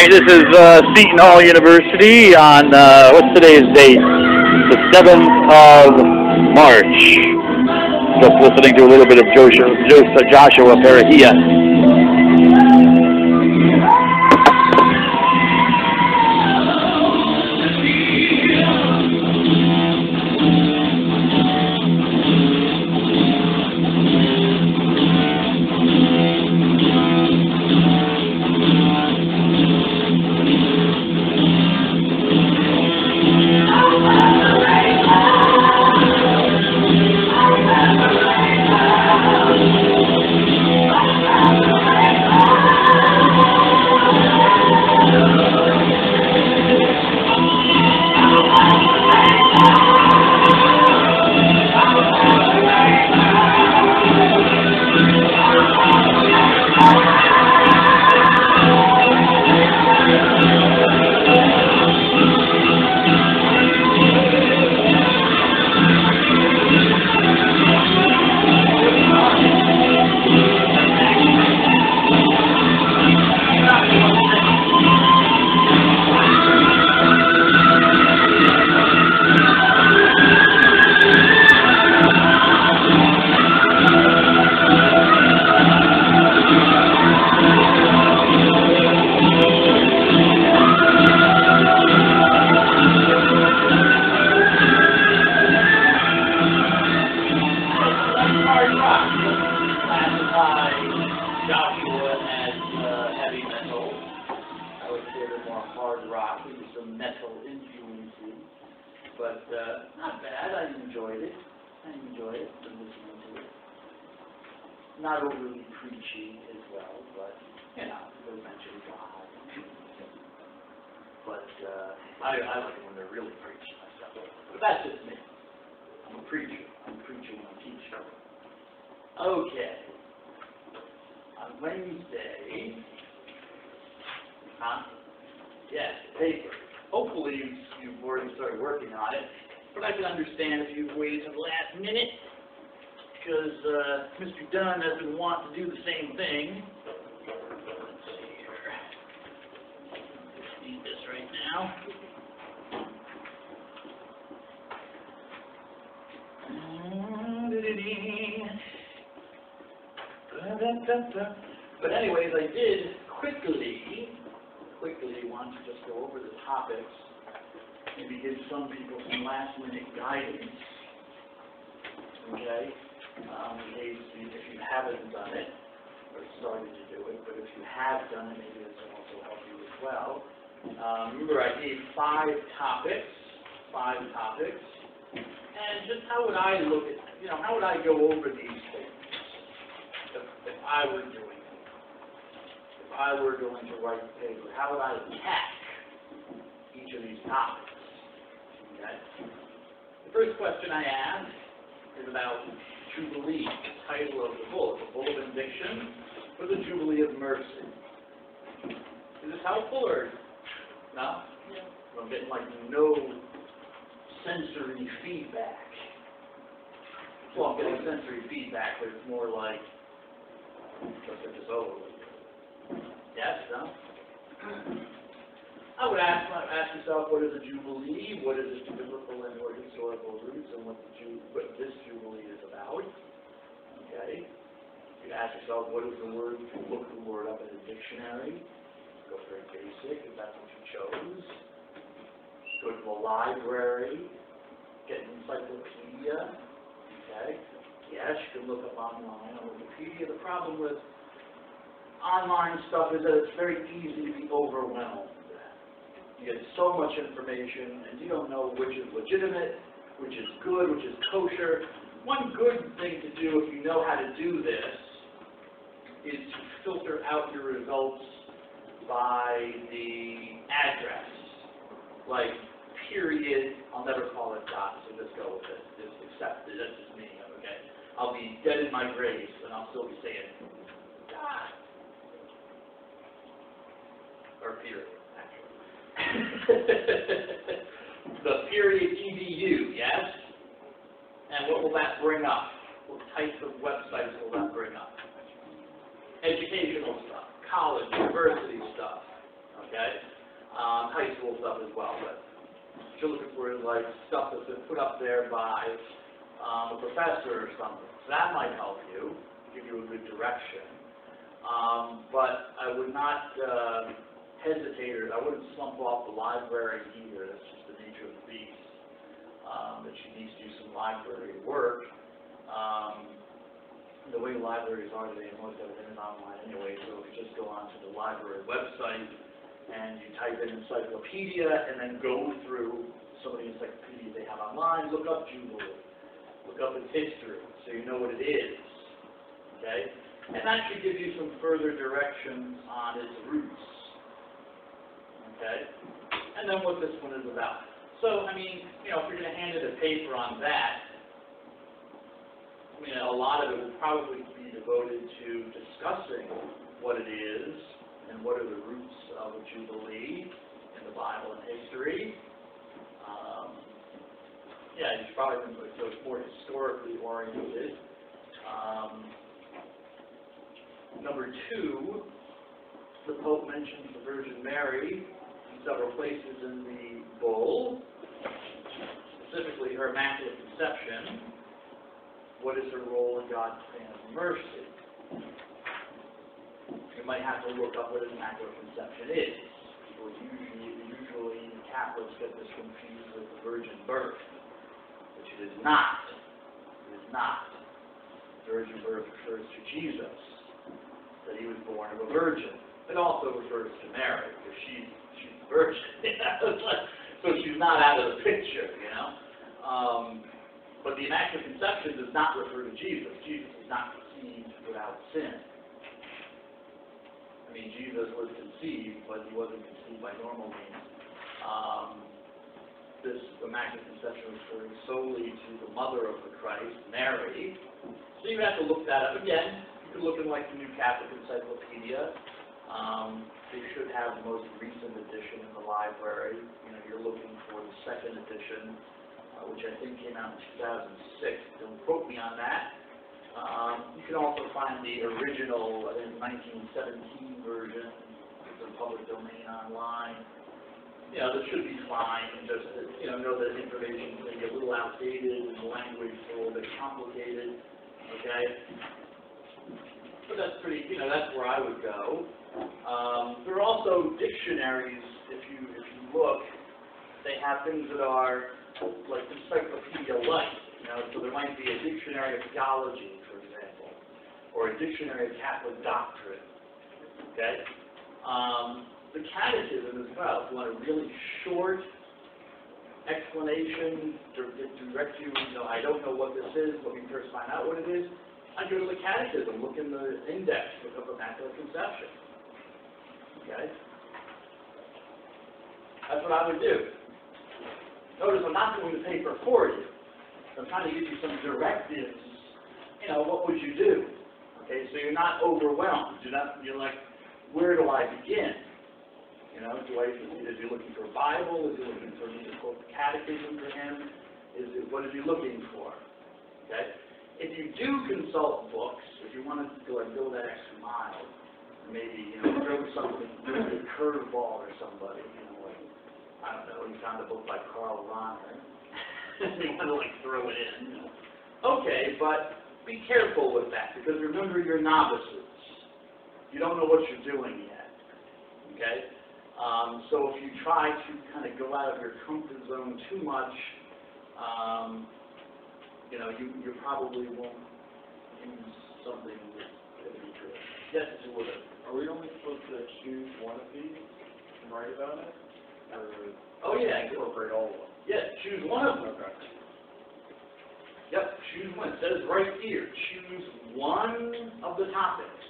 this is Seton Hall University on, what's today's date? The 7th of March. Just listening to a little bit of Joshua Parahia. Joshua as heavy metal. I would say they're more hard rock with some metal influences, but not bad. I enjoyed it. Been listening to it. Not overly preachy as well, but you know, it was mentioned God. But I like it when they're really preaching myself. But that's just me. I'm a preacher. I'm preaching and teaching. Okay. On Wednesday, yes, paper. Hopefully you've already started working on it, but I can understand if you've waited to the last minute, because Mr. Dunn has been wanting to do the same thing. Let's see here. Just need this right now. But anyways, I did quickly want to just go over the topics, maybe give some people some last-minute guidance, okay? In case if you haven't done it, or started to do it, but if you have done it, maybe this will also help you as well. Remember, I gave five topics, and just how would I look at, how would I go over these things? If I were doing it, if I were going to write the paper, how would I attack each of these topics? Okay. The first question I asked is about Jubilee, the title of the book, the Bull of Benediction, or the Jubilee of Mercy. Is this helpful or no? Yeah. I'm getting like no sensory feedback. Well, I'm getting sensory feedback, but it's more like just over with. Yes, no? I would ask yourself, what is a jubilee? What is its biblical and or historical roots, and what this jubilee is about? Okay. You ask yourself, what is the word? Look the word up in a dictionary. Go very basic, if that's what you chose. Go to the library. Get an encyclopedia. Okay. Yes, you can look up online on Wikipedia. The problem with online stuff is that it's very easy to be overwhelmed. You get so much information, and you don't know which is legitimate, which is good, which is kosher. One good thing to do if you know how to do this is to filter out your results by the address. Like, period, I'll never call it dot, so just go with it. Just accept it. That's just me, okay? I'll be dead in my grave, and I'll still be saying dot. Or period, actually. The period edu, yes? And what will that bring up? What types of websites will that bring up? Educational stuff, college, university stuff, Okay? High school stuff as well, but what you're looking for is like stuff that's been put up there by a professor or something. So that might help you, give you a good direction. But I would not hesitate, or I wouldn't slump off the library either. That's just the nature of the beast. That she needs to do some library work. The way libraries are today, most everything is online anyway, so if you just go onto the library website and you type in encyclopedia and then go through some of the encyclopedias they have online, look up Jubilee, look up its history, so you know what it is, okay? And that should give you some further directions on its roots, okay? And then what this one is about. So, I mean, you know, if you're going to hand it a paper on that, I mean, a lot of it will probably be devoted to discussing what it is and what are the roots of a Jubilee in the Bible and history. Yeah, it's probably so it's more historically oriented. Number 2, the Pope mentions the Virgin Mary in several places in the Bull, specifically her Immaculate Conception. What is her role in God's plan of mercy? You might have to look up what an Immaculate Conception is. People usually Catholics get this confused with the virgin birth, which it is not. It is not. Virgin birth refers to Jesus, that he was born of a virgin. It also refers to Mary, because she's the virgin. So she's not out of the picture, you know. But the Immaculate Conception does not refer to Jesus. Jesus is not conceived without sin. I mean, Jesus was conceived, but he wasn't conceived by normal means. This Immaculate Conception refers solely to the mother of the Christ, Mary. So you have to look that up. Again, you can look in like the New Catholic Encyclopedia. They should have the most recent edition in the library. You know, you're looking for the second edition, which I think came out in 2006. Don't quote me on that. You can also find the original, I think, 1917 version. It's in public domain online. You know, this should be fine. Just, you know that information may be a little outdated and the language is a little bit complicated. Okay? But that's pretty, you know, that's where I would go. There are also dictionaries, if you look, they have things that are like encyclopedia-like, you know, so there might be a dictionary of theology, for example, or a dictionary of Catholic doctrine, okay? The catechism as well, if you want a really short explanation, direct you, you know, I don't know what this is, let me first find out what it is, I go to the catechism, look in the index, look up Immaculate Conception, okay? That's what I would do. Notice I'm not doing the paper for you. I'm trying to give you some directives. You know, what would you do? Okay, so you're not overwhelmed. You're like, where do I begin? You know, is he looking for a Bible? Is he looking for me to quote the catechism for him? What is he looking for? Okay? If you do consult books, if you want to go that extra mile, maybe, you know, throw something, throw a curveball or somebody, you know, like, I don't know, you found a book by Karl Rahner, and you want to, like, throw it in. Okay, but be careful with that, because remember, you're novices. You don't know what you're doing yet, okay? So if you try to kind of go out of your comfort zone too much, you know, you probably won't use something that would be good. Yes, you would. Are we only supposed to choose one of these and write about it? Oh, yeah. Incorporate all of them. Yes, choose one of them. Okay. Yep, choose one. It says right here, choose one of the topics.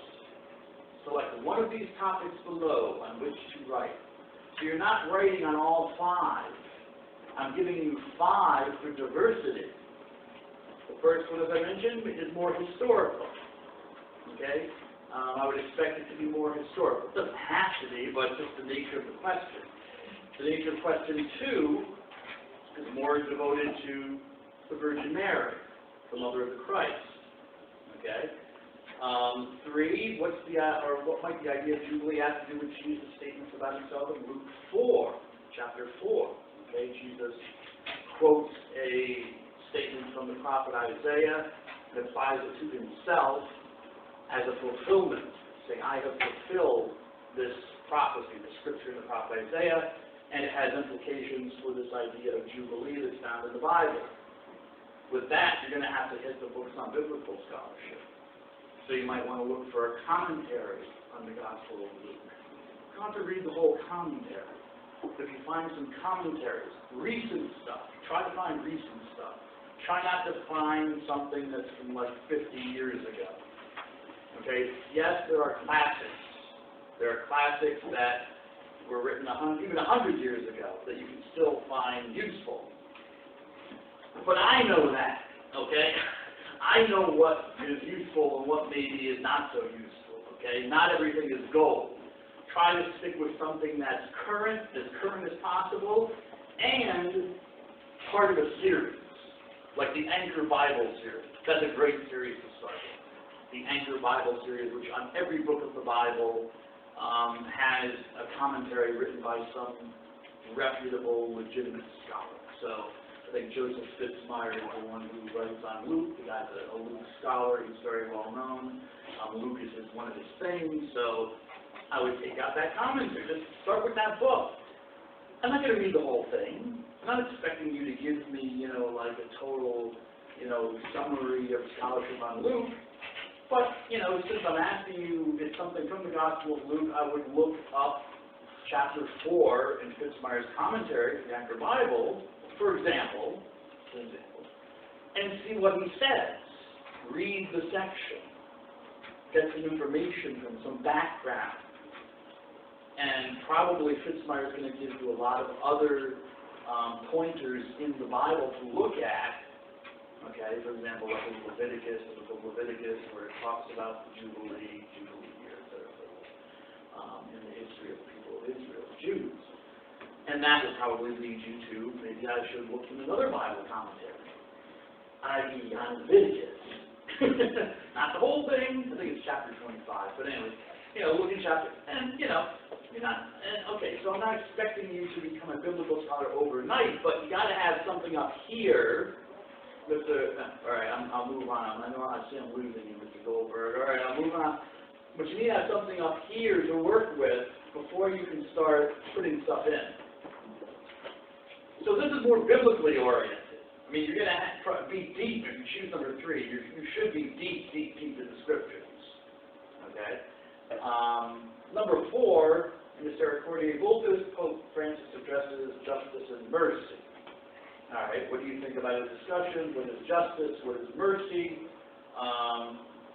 Select one of these topics below on which to write. So you're not writing on all 5. I'm giving you 5 for diversity. The first one, as I mentioned, is more historical. Okay? I would expect it to be more historical. It doesn't have to be, but just the nature of the question. The nature of question 2 is more devoted to the Virgin Mary, the mother of the Christ. Okay? 3, what might the idea of Jubilee have to do with Jesus' statements about himself in Luke 4, chapter 4? Okay, Jesus quotes a statement from the prophet Isaiah and applies it to himself as a fulfillment, saying, I have fulfilled this prophecy, the scripture in the prophet Isaiah, and it has implications for this idea of Jubilee that's found in the Bible. With that, you're going to have to hit the books on biblical scholarship. So you might want to look for a commentary on the Gospel of Luke. You don't have to read the whole commentary. If you find some commentaries, recent stuff, try to find recent stuff. Try not to find something that's from like 50 years ago. Okay? Yes, there are classics. There are classics that were written even 100 years ago that you can still find useful. But I know that, okay? I know what is useful and what maybe is not so useful, okay? Not everything is gold. Try to stick with something that's current as possible, and part of a series, like the Anchor Bible series. That's a great series to start with. The Anchor Bible series, which on every book of the Bible has a commentary written by some reputable, legitimate scholar. So I think Joseph Fitzmyer is the one who writes on Luke. The guy's a Luke scholar. He's very well known. Luke is one of his things. So I would take out that commentary. Just start with that book. I'm not going to read the whole thing. I'm not expecting you to give me, like a total, summary of scholarship on Luke. But, since I'm asking you, it's something from the Gospel of Luke, I would look up chapter 4 in Fitzmyer's commentary to the Anchor Bible, for example, and see what he says. Read the section. Get some information from some background. And probably Fitzmyer is going to give you a lot of other pointers in the Bible to look at. Okay, for example, like in Leviticus, where it talks about the Jubilee year, in the history of the people of Israel, Jews. And that will probably lead you to, maybe I should look in another Bible commentary, i.e. on Leviticus. Not the whole thing, I think it's chapter 25, but anyway, look in chapter, and, okay, so I'm not expecting you to become a biblical scholar overnight, but you got to have something up here. All right, I'll move on. I know I see I'm losing you, Mr. Goldberg. All right, I'll move on. But you need to have something up here to work with before you can start putting stuff in. So this is more biblically oriented. I mean, you're going to be deep if you choose number 3. You should be deep in the scriptures. Okay? Number 4, in Misericordiae Vultus, Pope Francis addresses justice and mercy. All right, what do you think about a discussion? What is justice? What is mercy?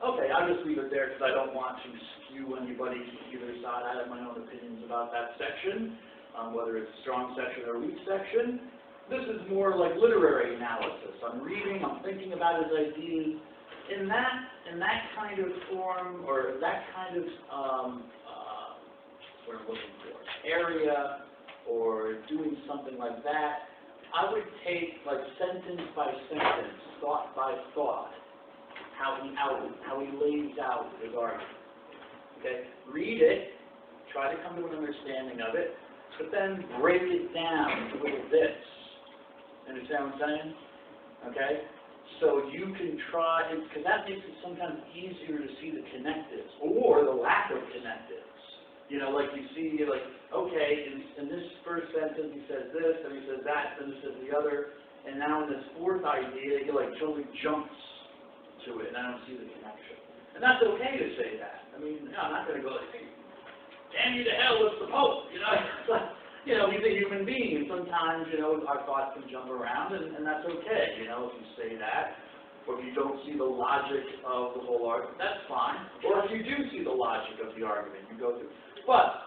Okay, I'll just leave it there because I don't want to skew anybody to either side. I have my own opinions about that section, whether it's strong section or weak section. This is more like literary analysis. I'm reading, I'm thinking about his ideas in that kind of form, or that kind of what I'm looking for, area, or doing something like that. I would take, like, sentence by sentence, thought by thought, how he lays out his argument. Okay? Read it, try to come to an understanding of it, but then break it down into little bits. Understand what I'm saying? Okay? So you can try, because that makes it sometimes easier to see the connectives, or the lack of connectives. Like you see, like, okay, in this first sentence he says this, then he says that, then he says the other, and now in this fourth idea, he like totally jumps to it, and I don't see the connection. And that's okay to say that. I mean, I'm not going to go like, hey, damn you to hell, it's the Pope, It's like, he's a human being, and sometimes, our thoughts can jump around, and that's okay, if you say that. Or if you don't see the logic of the whole argument, that's fine. Or if you do see the logic of the argument, you go through. But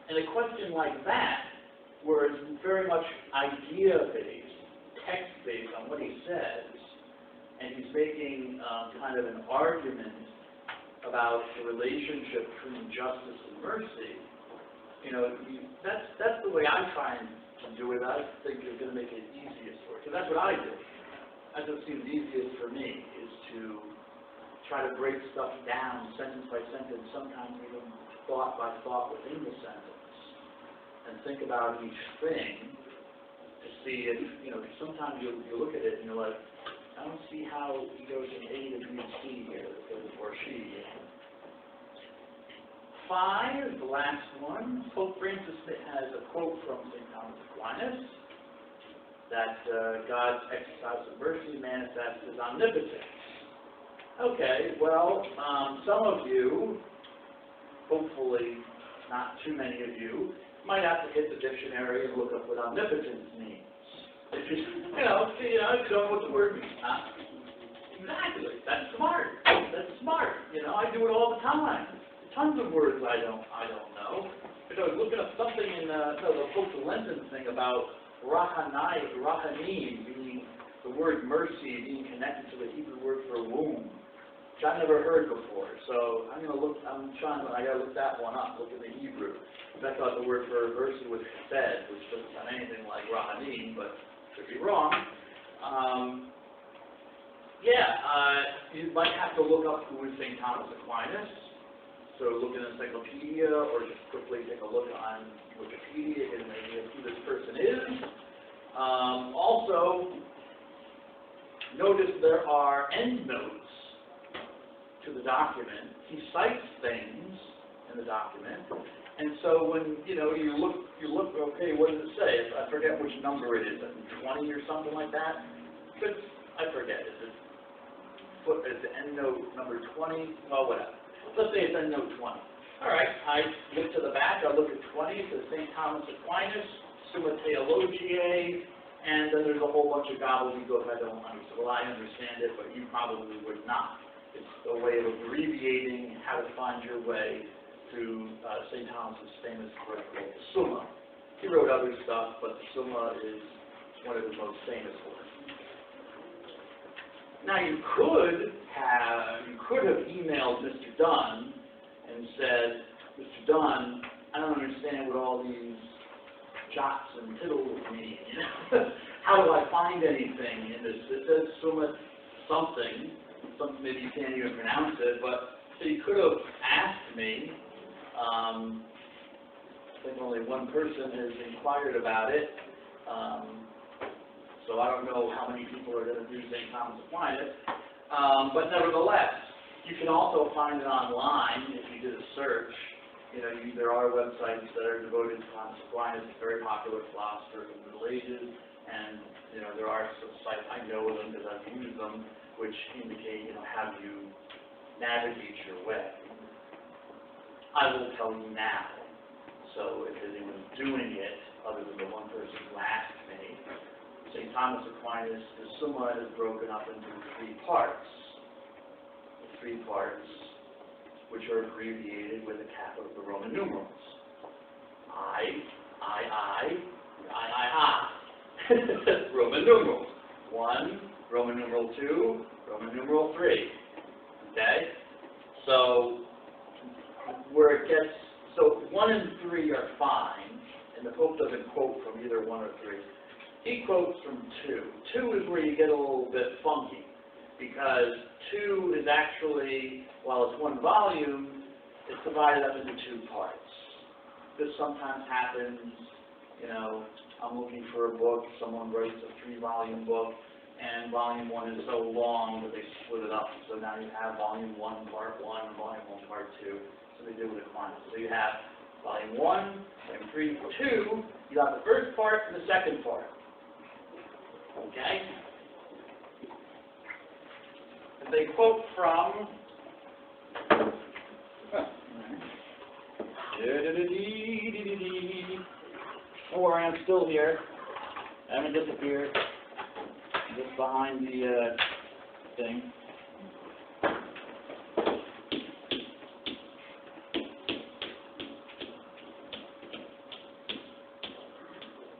in a question like that, where it's very much idea-based, text-based on what he says, and he's making kind of an argument about the relationship between justice and mercy, that's the way I try and do it. I think it's going to make it easiest for you. Because that's what I do. That's what seems easiest for me, is to try to break stuff down sentence by sentence, sometimes even thought by thought within the sentence, and think about each thing to see if, sometimes you look at it and you're like, I don't see how he goes from A to B to C here, or she. 5, the last one, Pope Francis has a quote from St. Thomas Aquinas that God's exercise of mercy manifests his omnipotence. Okay, well, some of you, hopefully not too many of you, might have to hit the dictionary and look up what omnipotence means. If you, if you don't know what the word means, huh? Exactly. That's smart. That's smart. I do it all the time. Tons of words I don't know. But I was looking up something in the post-Lenten thing about rachanim, meaning the word mercy being connected to the Hebrew word for womb, which I never heard before. So I gotta look that one up, look in the Hebrew. I thought the word for mercy was chesed, which doesn't sound anything like rachanim, but could be wrong. You might have to look up who is St. Thomas Aquinas. So look in an encyclopedia, or just quickly take a look on Wikipedia, get an idea of who this person is. Also, notice there are endnotes to the document. He cites things in the document, and so when you look. Okay, what does it say? I forget which number it is. 20 or something like that. But I forget. Is the endnote number 20? Well, whatever. Let's say it's endnote 20. All right. I look to the back. I look at 20. It says St. Thomas Aquinas, Summa Theologiae, and then there's a whole bunch of gobbledygook I don't understand. Well, I understand it, but you probably would not. It's a way of abbreviating how to find your way to St. Thomas's famous work called the Summa. He wrote other stuff, but the Summa is one of his most famous works. Now you could have emailed Mr. Dunn and said, Mr. Dunn, I don't understand what all these jots and tittles mean. How do I find anything in this? It says Summa something maybe you can't even pronounce it, but so you could have asked me. I think only one person has inquired about it. So I don't know how many people are going to do St. Thomas Aquinas. But nevertheless, you can also find it online if you did a search. There are websites that are devoted to Thomas Aquinas, a very popular philosopher of the Middle Ages, and there are some sites, I know them because I've used them, which indicate how you navigate your way. I will tell you now. So if anyone's doing it, other than the one person who asked me, St. Thomas Aquinas, the Summa is broken up into 3 parts. The 3 parts, which are abbreviated with the Roman numerals. I. Roman numerals. 1, Roman numeral 2, Roman numeral 3. Okay? So, so 1 and 3 are fine, and the Pope doesn't quote from either 1 or 3. He quotes from 2. 2 is where you get a little bit funky, because 2 is actually, while it's 1 volume, it's divided up into 2 parts. This sometimes happens, I'm looking for a book, someone writes a 3-volume book, and volume 1 is so long that they split it up. So now you have volume 1, part 1, volume 1, part 2. So they do it with Aquinas. So you have volume 1, volume 3, 2, you have the first part and the second part. Okay? And they quote from don't worry, I'm still here. I haven't disappeared. I'm just behind the thing.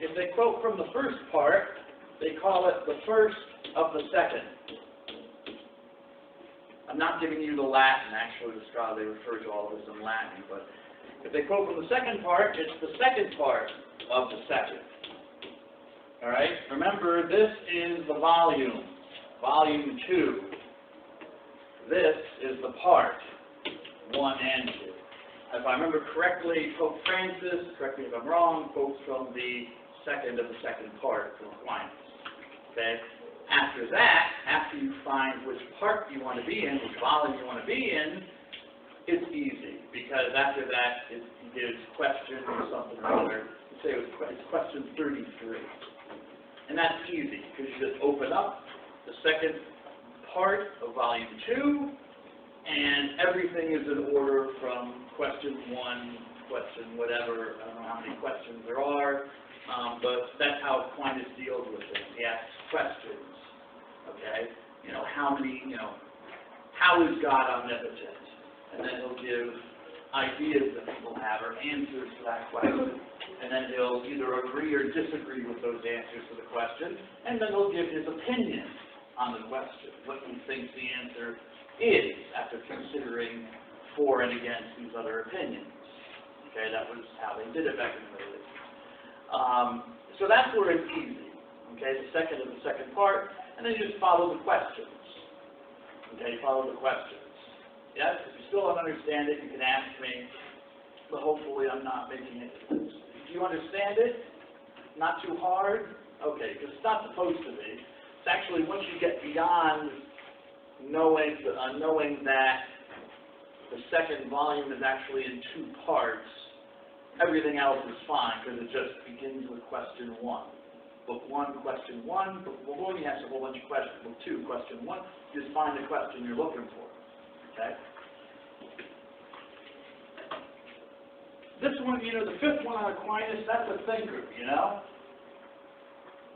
If they quote from the first part, they call it the first of the second. I'm not giving you the Latin, actually, they refer to all this in Latin, but if they quote from the second part, it's the second part of the second. All right? Remember, this is the volume, volume 2. This is the part 1 and 2. If I remember correctly, Pope Francis, correct me if I'm wrong, quotes from the second of the second part from Aquinas. Okay? After that, after you find which part you want to be in, which volume you want to be in, it's easy, because after that, it gives question or something or other. Let's say it's question 33. And that's easy, because you just open up the second part of volume 2, and everything is in order from question 1, question whatever, I don't know how many questions there are, but that's how Aquinas deals with it. He asks questions, okay? How is God omnipotent? And then he'll give ideas that people have or answers to that question. And then he'll either agree or disagree with those answers to the question, and then he'll give his opinion on the question, what he thinks the answer is after considering for and against these other opinions. Okay, that was how they did it back in the Middle Ages. So that's where it's easy. Okay, the second of the second part, and then you just follow the questions. Okay, follow the questions. Yes, if you still don't understand it, you can ask me, but hopefully I'm not making it. Do you understand it? Not too hard? Okay, because it's not supposed to be. It's actually once you get beyond knowing that the second volume is actually in 2 parts, everything else is fine, because it just begins with question 1. Book 1, question 1. Book 1, you ask a whole bunch of questions. Book 2, question 1. You just find the question you're looking for. Okay? This one, the 5th one on Aquinas, that's a thinker,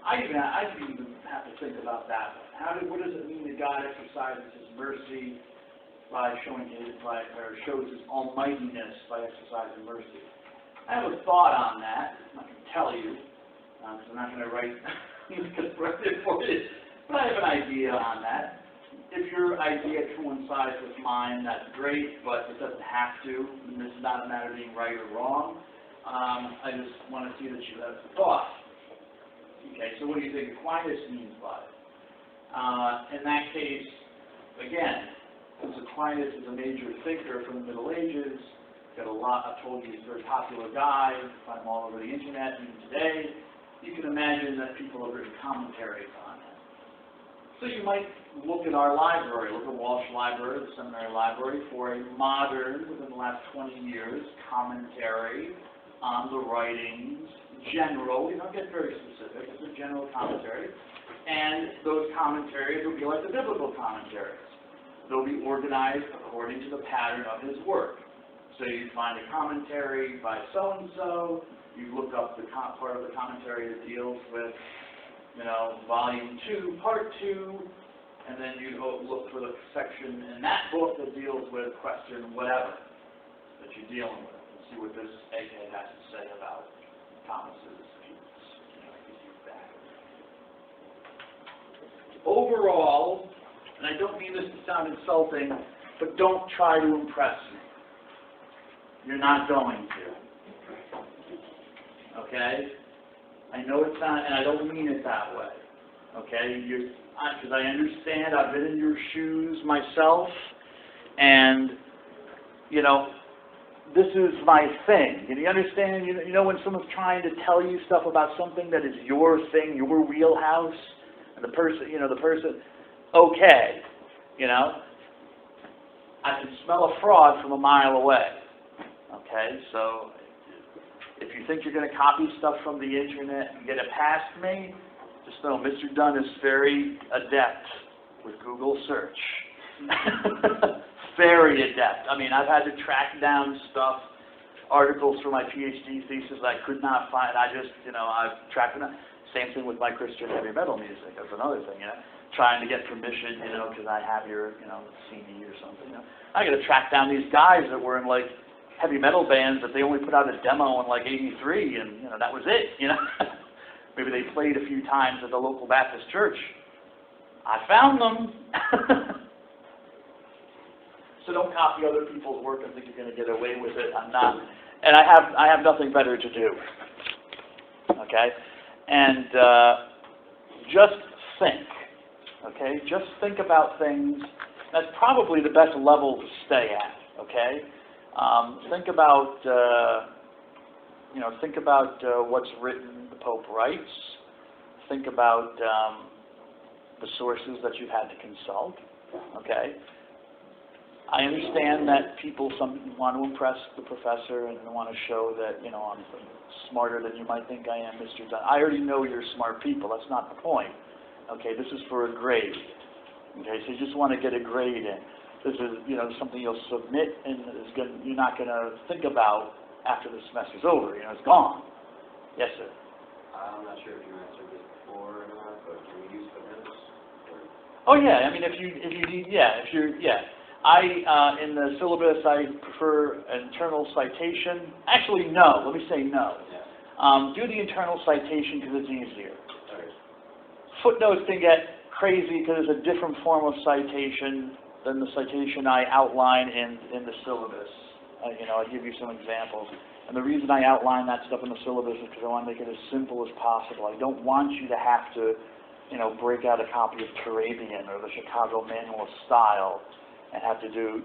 I even have to think about that one. What does it mean that God exercises His mercy by shows His almightiness by exercising mercy? I have a thought on that. I'm not going to tell you, because I'm not going to write it for you. But I have an idea on that. If your idea coincides with mine, that's great, but it doesn't have to. And this is not a matter of being right or wrong. I just want to see that you have thought. Okay, so what do you think Aquinas means by it? In that case, again, since Aquinas is a major thinker from the Middle Ages, got a lot, I've told you he's a very popular guy, you can find him all over the internet, even today, you can imagine that people have written commentaries on him. So you might look at our library, look at Walsh Library, the Seminary Library, for a modern, within the last 20 years, commentary on the writings, general, you don't get very specific, it's a general commentary, and those commentaries will be like the biblical commentaries. They'll be organized according to the pattern of his work. So you find a commentary by so-and-so, you look up the part of the commentary that deals with volume 2, part 2, and then you look for the section in that book that deals with question whatever that you're dealing with, and see what this egghead has to say about Thomas's views. Overall, and I don't mean this to sound insulting, but don't try to impress me. You're not going to. Okay? I know it's not, and I don't mean it that way. Okay? Because I understand, I've been in your shoes myself, and, this is my thing. You understand? When someone's trying to tell you stuff about something that is your thing, your wheelhouse, and the person, okay, I can smell a fraud from a mile away. Okay? So, if you think you're going to copy stuff from the internet and get it past me, just know Mr. Dunn is very adept with Google search. Very adept. I mean, I've had to track down stuff, articles for my PhD thesis that I could not find. I just, I've tracked them down. Same thing with my Christian heavy metal music. That's another thing, trying to get permission, because I have your, CD or something. I got to track down these guys that were in heavy metal bands that they only put out a demo in '83, and that was it. Maybe they played a few times at the local Baptist church. I found them. So don't copy other people's work and think you're going to get away with it. I'm not, and I have nothing better to do. Okay, and just think. Okay, just think about things That's probably the best level to stay at, okay? Think about, think about what's written, the Pope writes. Think about the sources that you've had to consult, okay? I understand that some want to impress the professor and want to show that, I'm smarter than you might think I am, Mr. Dunn. I already know you're smart people. That's not the point. Okay, this is for a grade. Okay, so you just want to get a grade in. This is, something you'll submit and you're not going to think about after the semester's over. It's gone. Yes, sir. I'm not sure if you answered this before or not, but can we use footnotes? Oh yeah, I mean, if you need, in the syllabus, I prefer internal citation. Actually, no. Let me say no. Yeah. Do the internal citation because it's easier. Sorry. Footnotes can get crazy because it's a different form of citation than the citation I outline in the syllabus. I'll give you some examples. And the reason I outline that stuff in the syllabus is because I want to make it as simple as possible. I don't want you to have to, break out a copy of Turabian or the Chicago Manual of Style and have to do,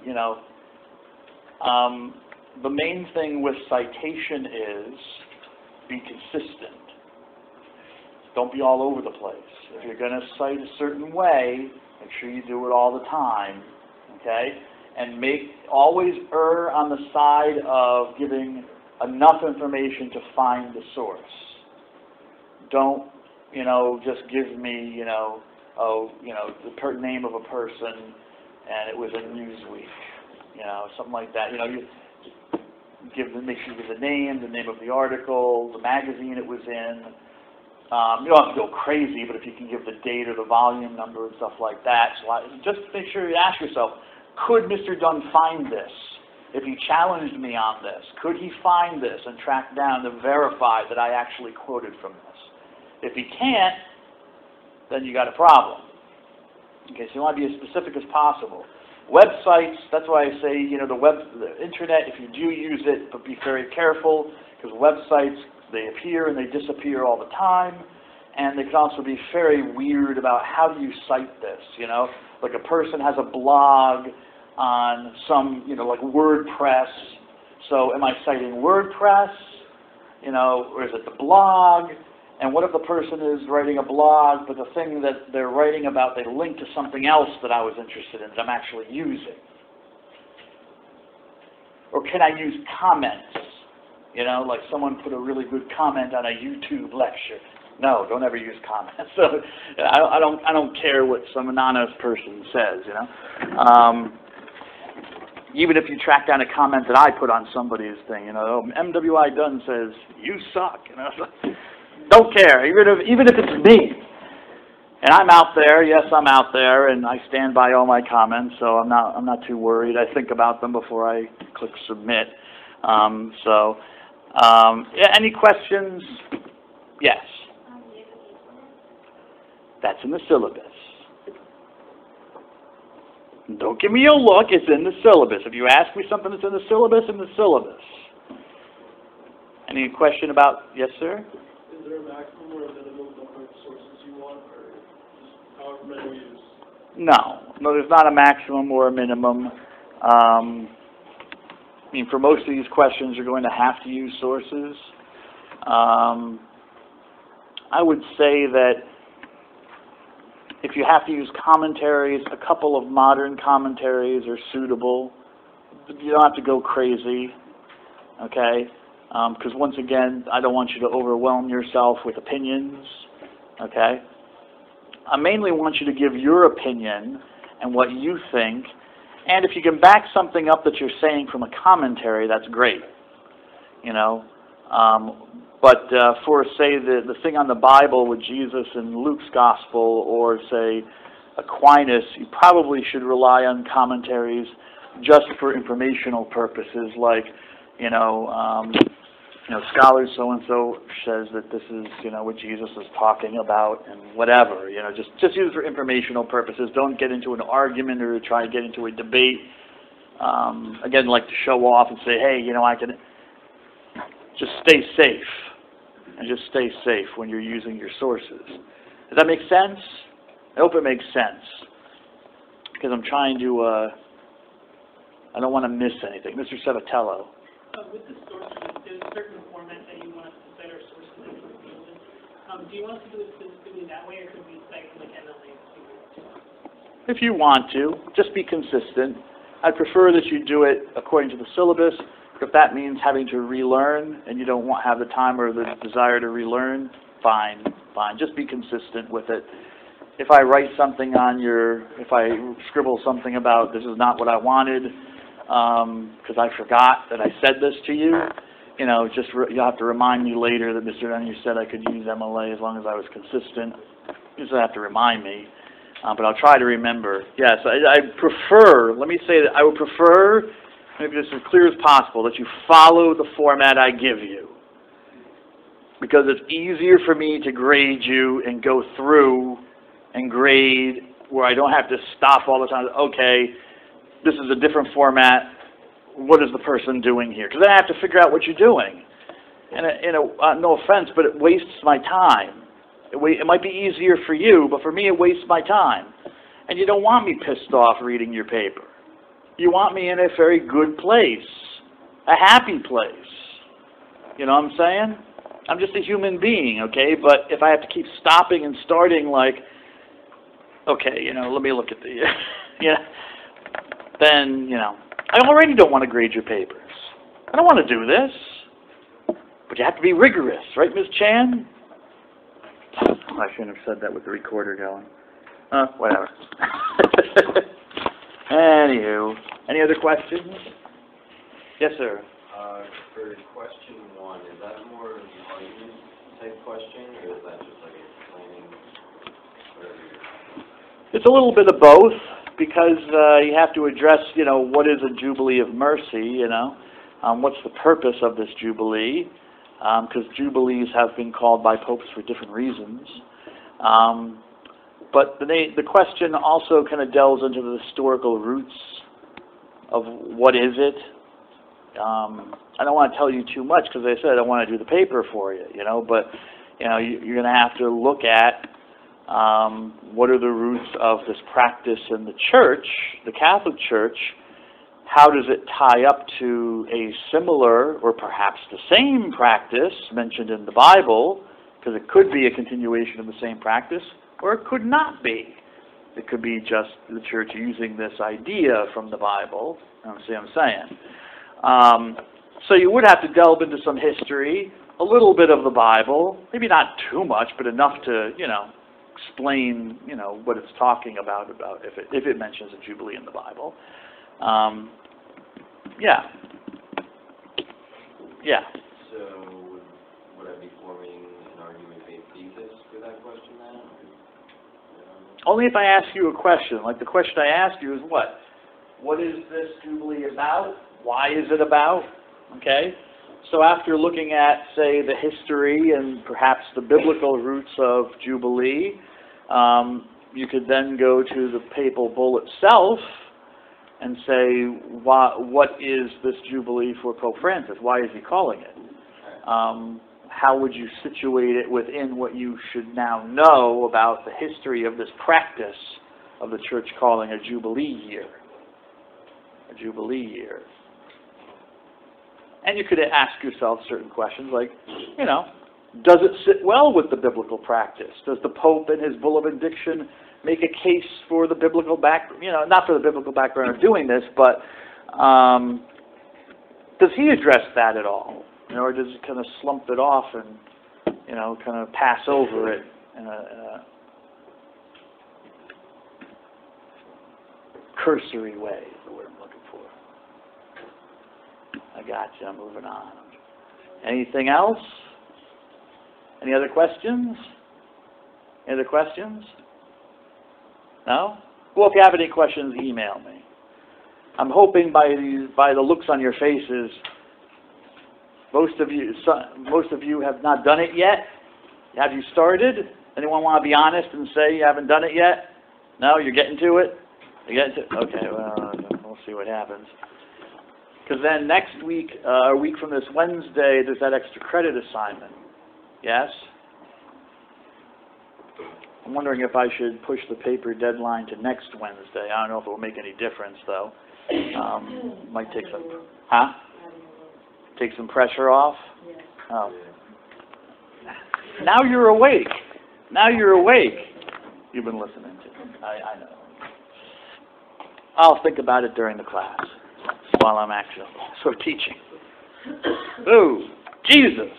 the main thing with citation is be consistent. Don't be all over the place. If you're going to cite a certain way, make sure you do it all the time, okay? And always err on the side of giving enough information to find the source. Don't, just give me, the name of a person and it was in Newsweek, something like that. You make sure you give the name of the article, the magazine it was in. You don't have to go crazy, but if you can give the date or the volume number and stuff like that, so just make sure you ask yourself, could Mr. Dunn find this? If he challenged me on this, could he find this and track down to verify that I actually quoted from this? If he can't, then you got a problem. Okay, so you want to be as specific as possible. Websites, that's why I say, the internet, if you do use it, but be very careful, because websites, they appear and they disappear all the time, and they can also be very weird about how do you cite this, Like a person has a blog on some, like WordPress, so am I citing WordPress, or is it the blog? And what if the person is writing a blog, but the thing that they're writing about, they link to something else that I was interested in, that I'm actually using? Or can I use comments? Like someone put a really good comment on a YouTube lecture. No, don't ever use comments. So I don't care what some anonymous person says, Even if you track down a comment that I put on somebody's thing, MWI Dunn says, you suck, Don't care, even if it's me. And I'm out there, yes, I'm out there, and I stand by all my comments, so I'm not too worried. I think about them before I click submit. Any questions? Yes. That's in the syllabus. Don't give me a look, it's in the syllabus. If you ask me something that's in the syllabus, in the syllabus. Any question about, yes, sir? Is there a maximum or a minimum number of sources you want, or just however many you use? No, there's not a maximum or a minimum. For most of these questions, you're going to have to use sources. I would say that if you have to use commentaries, a couple of modern commentaries are suitable. You don't have to go crazy, okay? Because once again, I don't want you to overwhelm yourself with opinions, okay? I mainly want you to give your opinion and what you think, and if you can back something up that you're saying from a commentary, that's great, But for, say, the thing on the Bible with Jesus in Luke's Gospel, or, say, Aquinas, you probably should rely on commentaries just for informational purposes, like, scholar so-and-so says that this is, what Jesus is talking about, and whatever, just use it for informational purposes. Don't get into an argument or try to get into a debate. Again, like to show off and say, hey, I can just stay safe. And just stay safe when you're using your sources. Does that make sense? I hope it makes sense. because I'm trying to, I don't want to miss anything. Mr. Savatello. With the sources, there's a certain format that you want us to set our sources in for reviewing. Do you want us to do it specifically that way, or could we cite like MLA? If you want to, just be consistent. I'd prefer that you do it according to the syllabus. If that means having to relearn and you don't have the time or the desire to relearn, fine, fine. Just be consistent with it. If I write something on if I scribble something about this is not what I wanted, because I forgot that I said this to you, you know, you'll have to remind me later that Mr. Dunn, you said I could use MLA as long as I was consistent. You just have to remind me, but I'll try to remember. Yes, I prefer, let me say that I would prefer, maybe this as clear as possible, that you follow the format I give you. Because it's easier for me to grade you and go through and grade where I don't have to stop all the time. Okay, this is a different format. What is the person doing here? Because then I have to figure out what you're doing. And no offense, but it wastes my time. It might be easier for you, but for me it wastes my time. And you don't want me pissed off reading your paper. You want me in a very good place, a happy place. You know what I'm saying? I'm just a human being, okay? But if I have to keep stopping and starting like, okay, you know, let me look at the, yeah, then, you know, I already don't want to grade your papers. I don't want to do this. But you have to be rigorous, right, Ms. Chan? I shouldn't have said that with the recorder going. Whatever. Anywho, any other questions? Yes, sir. For question 1, is that more of an argument type question, or is that just like explaining whatever you're... It's a little bit of both, because you have to address, you know, what is a Jubilee of Mercy, you know? What's the purpose of this Jubilee? Because Jubilees have been called by popes for different reasons. But the question also kind of delves into the historical roots of what is it. I don't want to tell you too much because I said I want to do the paper for you, you know, but, you know, you're going to have to look at what are the roots of this practice in the church, the Catholic Church. How does it tie up to a similar or perhaps the same practice mentioned in the Bible? Because it could be a continuation of the same practice, or it could not be. It could be just the church using this idea from the Bible. You see what I'm saying? So you would have to delve into some history, a little bit of the Bible, maybe not too much, but enough to, you know, explain, you know, what it's talking about if it mentions a Jubilee in the Bible. Yeah. Yeah. So would I be forming an argument-based thesis for that question then? Only if I ask you a question. Like the question I asked you is what? What is this Jubilee about? Why is it about? Okay? So after looking at, say, the history and perhaps the biblical roots of Jubilee, you could then go to the papal bull itself and say, what is this Jubilee for Pope Francis? Why is he calling it? How would you situate it within what you should now know about the history of this practice of the Church calling a Jubilee year? A Jubilee year. And you could ask yourself certain questions like, you know, does it sit well with the biblical practice? Does the Pope in his Bull of Indiction make a case for the biblical not for the biblical background of doing this, but does he address that at all? You know, or does he kind of slump it off and, you know, kind of pass over it in a cursory way is the word I'm looking for. I got you. I'm moving on. Anything else? Any other questions? Any other questions? No? Well, if you have any questions, email me. I'm hoping by the looks on your faces, most of you have not done it yet. Have you started? Anyone want to be honest and say you haven't done it yet? No, you're getting to it? You're getting to it? Okay, well, we'll see what happens. Because then next week, a week from this Wednesday, there's that extra credit assignment. Yes? I'm wondering if I should push the paper deadline to next Wednesday. I don't know if it will make any difference, though. Might take some, take some pressure off? Oh. Now you're awake. Now you're awake. You've been listening to me. I know. I'll think about it during the class while I'm actually also teaching. Ooh, Jesus.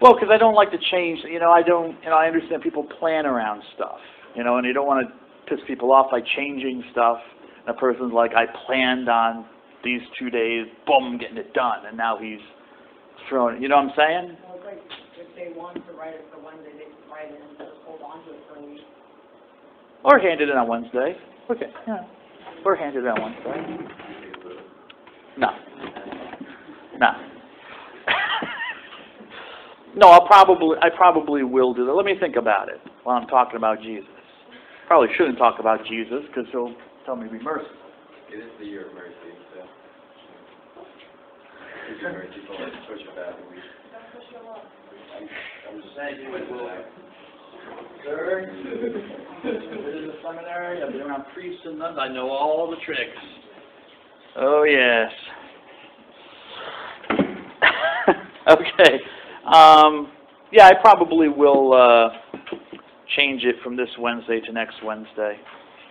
Well, because I don't like to change. I understand people plan around stuff. And you don't want to piss people off by changing stuff. And a person's like, I planned on these 2 days, boom, getting it done, and now he's throwing it. You know what I'm saying? Well, it's like if they want to write it for Wednesday, they can write it and just hold on to it for a week. Or hand it in on Wednesday. Okay, yeah. Or hand it in on Wednesday. No. No. No, I probably will do that. Let me think about it while I'm talking about Jesus. Probably shouldn't talk about Jesus because he'll tell me to be merciful. It is the year of mercy, so. It's your mercy for such a bad week. I'm just saying, Sir, I've been in the seminary, I've been around priests and nuns, I know all the tricks. Oh, yes. Okay. Yeah, I probably will change it from this Wednesday to next Wednesday.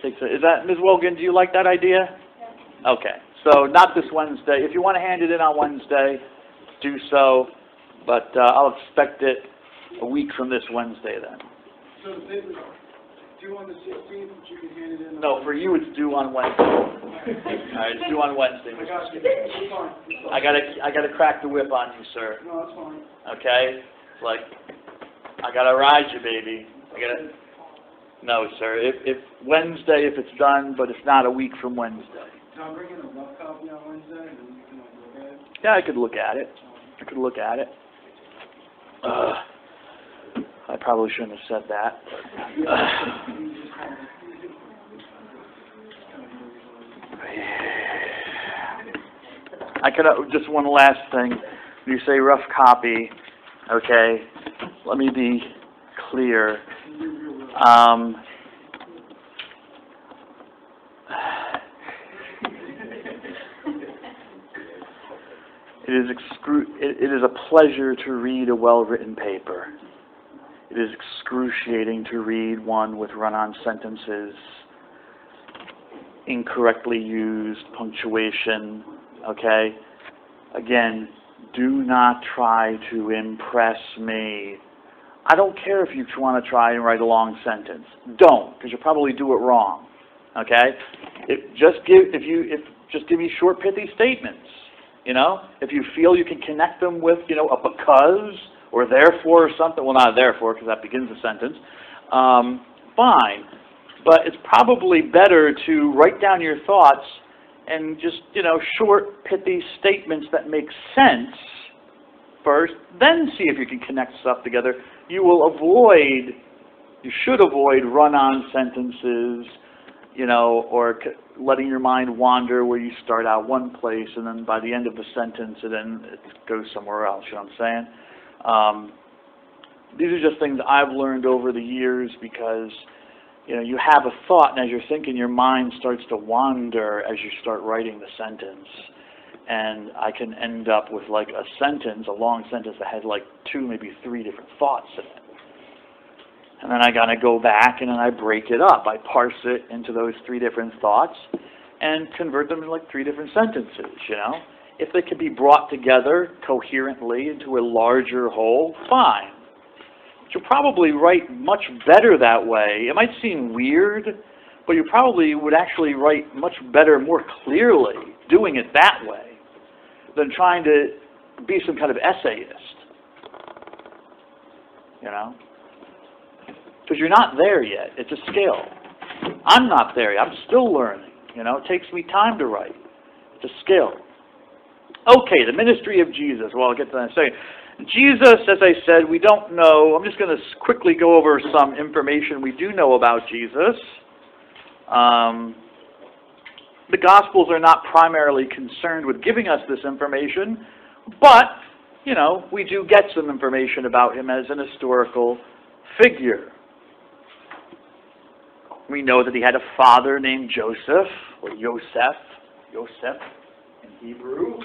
Is that, Ms. Wogan, do you like that idea? Yeah. Okay. So not this Wednesday. If you want to hand it in on Wednesday, do so. But I'll expect it a week from this Wednesday then. So the paper's due on the 16th, but you can hand it in. No, for you it's due on Wednesday. All right, it's due on Wednesday. I got you. It's fine. It's fine. I gotta crack the whip on you, sir. No, that's fine. Okay? It's like, I gotta ride you, baby. No, sir. If Wednesday, if it's done, but it's not a week from Wednesday. Now I'm bringing a rough copy on Wednesday, and you can look at it. Yeah, I could look at it. I probably shouldn't have said that. I could just one last thing. You say rough copy, okay? Let me be clear. It is a pleasure to read a well-written paper. It is excruciating to read one with run-on sentences, incorrectly used punctuation, okay? Again, do not try to impress me. I don't care if you want to try and write a long sentence. Don't, because you'll probably do it wrong, okay? Just give me short, pithy statements. If you feel you can connect them with, a because or therefore or something. Well, not therefore, because that begins a sentence. Fine. But it's probably better to write down your thoughts and just, short, pithy statements that make sense first, then see if you can connect stuff together. You should avoid run-on sentences, or letting your mind wander where you start out one place and then by the end of the sentence it goes somewhere else, you know what I'm saying? These are just things I've learned over the years because, you have a thought and as you're thinking your mind starts to wander as you start writing the sentence. And I can end up with like a long sentence that has like 2, maybe 3 different thoughts in it. And then I gotta go back and then I break it up. I parse it into those 3 different thoughts and convert them into like 3 different sentences, If they can be brought together coherently into a larger whole, fine. But you'll probably write much better that way. It might seem weird, but you probably would actually write much better, more clearly, doing it that way than trying to be some kind of essayist, Because you're not there yet. It's a skill. I'm not there yet. I'm still learning. It takes me time to write. It's a skill. Okay, the ministry of Jesus. Well, I'll get to that in a second. Jesus, as I said, we don't know. I'm just going to quickly go over some information we do know about Jesus. The Gospels are not primarily concerned with giving us this information, but, we do get some information about him as an historical figure. We know that he had a father named Joseph, or Yosef in Hebrew.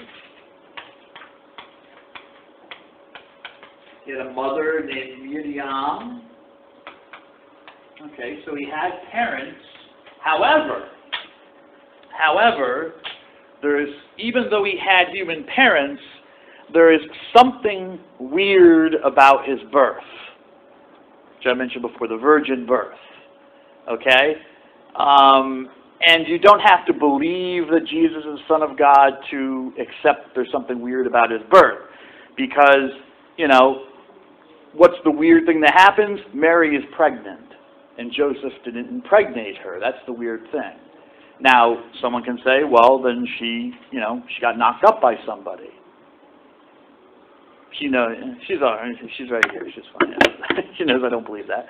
He had a mother named Miriam. Okay, so he had parents. However, even though he had human parents, there is something weird about his birth, which I mentioned before, the virgin birth. Okay? And you don't have to believe that Jesus is the Son of God to accept there's something weird about his birth. Because, what's the weird thing that happens? Mary is pregnant, and Joseph didn't impregnate her. That's the weird thing. Now, someone can say, well, then she got knocked up by somebody. She's all right. She's right here. She's fine. She knows I don't believe that.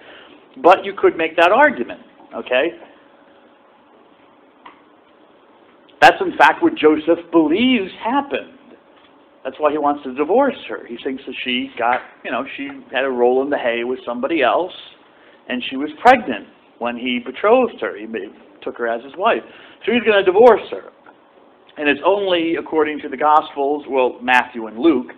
But you could make that argument, okay? That's in fact what Joseph believes happened. That's why he wants to divorce her. He thinks that she got, she had a roll in the hay with somebody else, and she was pregnant when he betrothed her. He took her as his wife. So he's going to divorce her. And it's only, according to the Gospels, well, Matthew and Luke,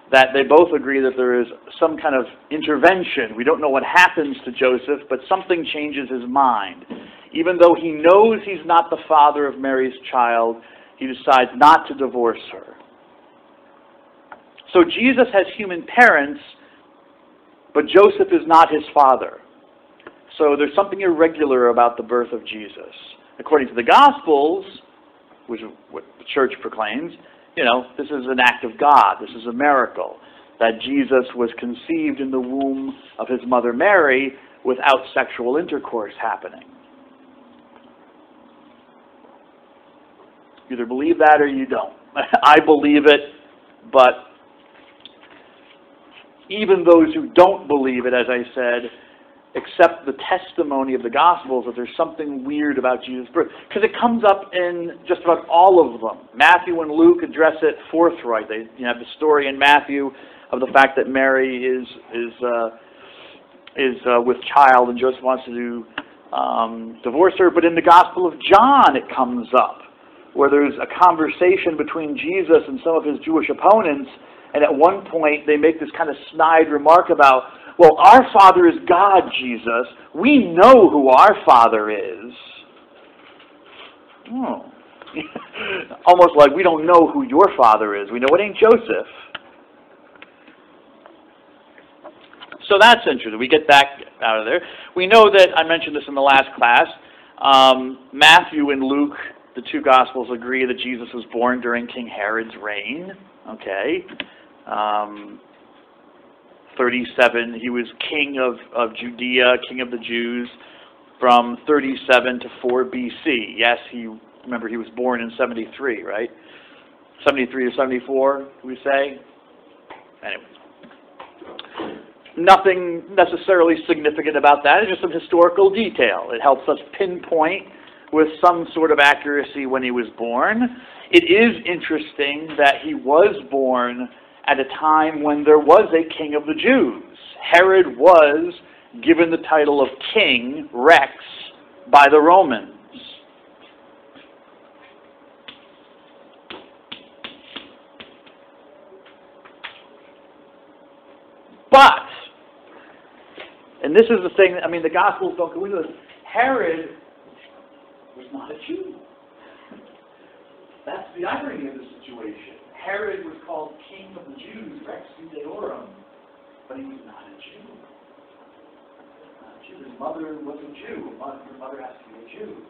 that they both agree that there is some kind of intervention. We don't know what happens to Joseph, but something changes his mind. Even though he knows he's not the father of Mary's child, he decides not to divorce her. So Jesus has human parents, but Joseph is not his father. So there's something irregular about the birth of Jesus. According to the Gospels, which is what the church proclaims, this is an act of God. This is a miracle. That Jesus was conceived in the womb of his mother Mary without sexual intercourse happening. You either believe that or you don't. I believe it, but even those who don't believe it, as I said, accept the testimony of the Gospels that there's something weird about Jesus' birth. Because it comes up in just about all of them. Matthew and Luke address it forthright. They have the story in Matthew of the fact that Mary is with child and Joseph wants to divorce her. But in the Gospel of John it comes up, where there's a conversation between Jesus and some of his Jewish opponents, and at one point they make this kind of snide remark about, well, our Father is God, Jesus. We know who our Father is. Oh. Almost like we don't know who your Father is. We know it ain't Joseph. So that's interesting. We get that out of there. We know that, I mentioned this in the last class, Matthew and Luke, the two Gospels, agree that Jesus was born during King Herod's reign. Okay. 37, he was king of Judea, king of the Jews, from 37 to 4 BC. Yes, remember he was born in 73, right? 73 to 74, we say? Anyways. Nothing necessarily significant about that. It's just some historical detail. It helps us pinpoint with some sort of accuracy when he was born. It is interesting that he was born at a time when there was a king of the Jews. Herod was given the title of king, Rex, by the Romans. But, and this is the thing, the Gospels don't go into this, Herod was not a Jew. That's the irony of the situation. Herod was called king of the Jews, Rex Judeorum, but he was not a Jew. His mother was a Jew. Her mother has to be a Jew.